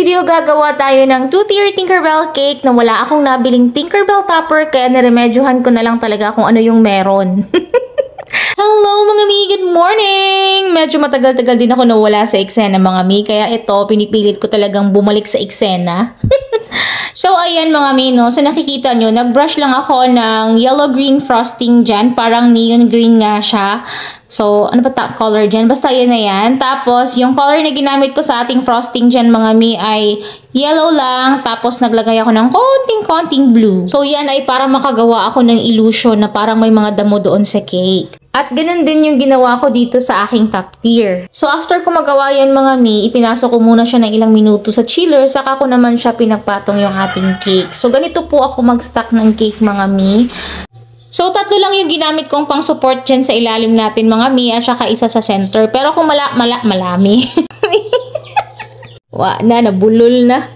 video, gagawa tayo ng 2-tier Tinkerbell cake na wala akong nabiling Tinkerbell topper kaya naremedyohan ko na lang talaga kung ano yung meron. Hello mga mi! Good morning! Medyo matagal-tagal din ako nawala sa eksena mga mi, kaya ito, pinipilit ko talagang bumalik sa eksena. So, ayan mga mi, no? So, nakikita nyo, nag-brush lang ako ng yellow-green frosting dyan. Parang neon green nga siya. So, ano ba color dyan? Basta yan na yan. Tapos, yung color na ginamit ko sa ating frosting dyan mga mi ay yellow lang. Tapos, naglagay ako ng konting-konting blue. So, yan ay para makagawa ako ng illusion na parang may mga damo doon sa cake. At ganun din yung ginawa ko dito sa aking top tier. So after ko magawa yan mga mi, ipinasok ko muna siya ng ilang minuto sa chiller, saka ko naman siya pinagpatong yung ating cake. So ganito po ako mag-stack ng cake mga mi. So tatlo lang yung ginamit kong pang support dyan sa ilalim natin mga mi, at saka isa sa center. Pero kung malami. Nabulol na.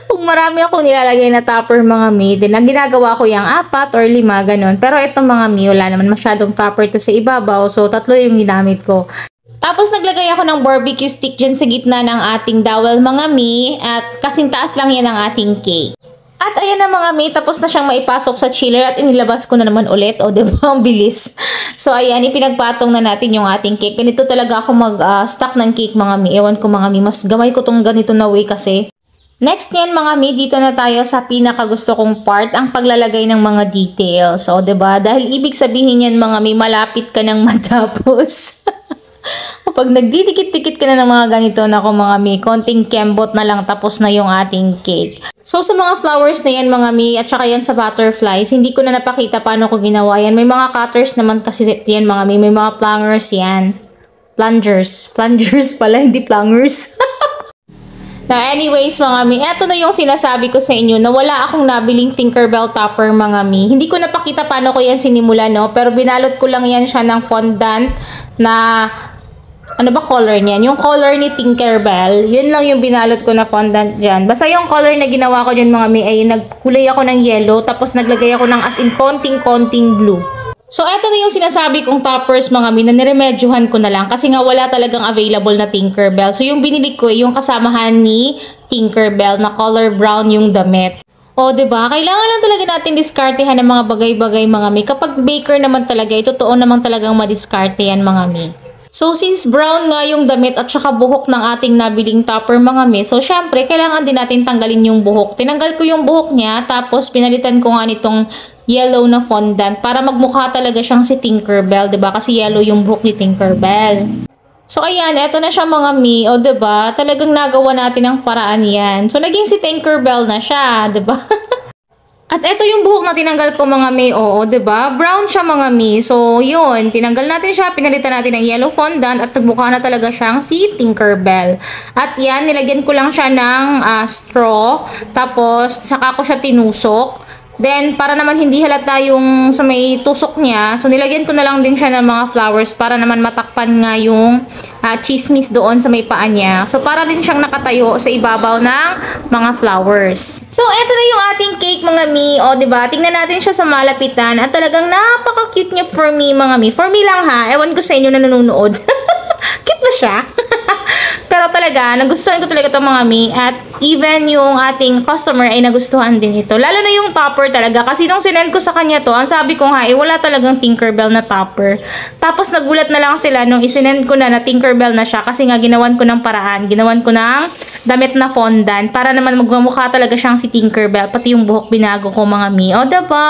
Kung marami akong nilalagay na topper mga mi, din ang ginagawa ko yung 4 or 5, ganun. Pero itong mga mi, wala naman masyadong topper to sa ibabaw. So, tatlo yung ginamit ko. Tapos, naglagay ako ng barbecue stick dyan sa gitna ng ating dowel mga mi. At kasing taas lang yan ang ating cake. At ayan na mga mi, tapos na siyang maipasok sa chiller at inilabas ko na naman ulit. O, diba? Ang bilis. So, ayan, ipinagpatong na natin yung ating cake. Ganito talaga ako mag-stack ng cake mga mi. Ewan ko mga mi, mas gamay ko tong ganito na way kasi. Next niyan mga mi, dito na tayo sa pinakagusto kong part, ang paglalagay ng mga details. So, 'di ba? Dahil ibig sabihin yan mga mi, malapit ka nang matapos. Kapag nagdidikit-dikit ka na ng mga ganito, nako mga mi, konting kembot na lang tapos na yung ating cake. So, sa mga flowers na yan mga mi, at saka yan sa butterflies, hindi ko na napakita paano ko ginawa yan. May mga cutters naman kasi yan mga mi, may mga plungers yan. Plungers pala, hindi plungers. Na anyways mga mi, eto na yung sinasabi ko sa inyo na wala akong nabiling Tinkerbell topper mga mi. Hindi ko napakita paano ko yan sinimula, no? Pero binalot ko lang yan siya ng fondant na, ano ba color niyan? Yung color ni Tinkerbell, yun lang yung binalot ko na fondant dyan. Basta yung color na ginawa ko dyan mga mi ay nagkulay ako ng yellow, tapos naglagay ako ng as in konting-konting blue. So, eto na yung sinasabi kong toppers mga mi na niremedyohan ko na lang kasi nga wala talagang available na Tinkerbell. So, yung binili ko yung kasamahan ni Tinkerbell na color brown yung damit. O, diba? Kailangan lang talaga natin diskartehan ng mga bagay-bagay mga mi. Kapag baker naman talaga, totoo naman talagang madiskarte yan mga mi. So, since brown nga yung damit at saka buhok ng ating nabiling topper mga mi, so, syempre, kailangan din natin tanggalin yung buhok. Tinanggal ko yung buhok niya, tapos pinalitan ko nga nitong yellow na fondant para magmukha talaga siyang si Tinkerbell, 'di ba? Kasi yellow yung buhok ni Tinkerbell. So ayan, eto na siya mga mi, o 'di ba? Talagang nagawa natin ang paraan 'yan. So naging si Tinkerbell na siya, 'di ba? At eto yung buhok na tinanggal ko mga mi, oo, 'di ba? Brown siya mga mi. So 'yun, tinanggal natin siya, pinalitan natin ng yellow fondant at nagmukha na talaga siyang si Tinkerbell. At 'yan, nilagyan ko lang siya ng straw, tapos saka ko siya tinusok. Then, para naman hindi halata yung sa may tusok niya, so nilagyan ko na lang din siya ng mga flowers para naman matakpan nga yung chismis doon sa may paa niya. So, para din siyang nakatayo sa ibabaw ng mga flowers. So, eto na yung ating cake mga mi. O, diba? Tingnan natin siya sa malapitan at talagang napaka-cute niya for me mga mi. For me lang ha. Ewan ko sa inyo na nanonood. Cute ba siya? Pero talaga, nagustuhan ko talaga ito mga mi. At even yung ating customer ay nagustuhan din ito. Lalo na yung topper talaga. Kasi nung sinend ko sa kanya to, ang sabi ko nga, wala talagang Tinkerbell na topper. Tapos nagulat na lang sila nung isinend ko na Tinkerbell na siya. Kasi nga ginawan ko ng paraan. Ginawan ko ng damit na fondant. Para naman magmumukha talaga siyang si Tinkerbell. Pati yung buhok binago ko mga mi. O, diba?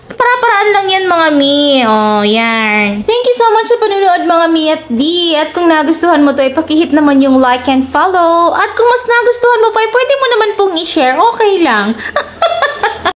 Para-paraan lang yan mga mi. O, yan. Thank you so much sa panunood mga mi at di. At kung nagustuhan mo to, ipakihit naman yung like and follow. At kung mas nagustuhan mo pa, pwede mo naman pong i-share. Okay lang.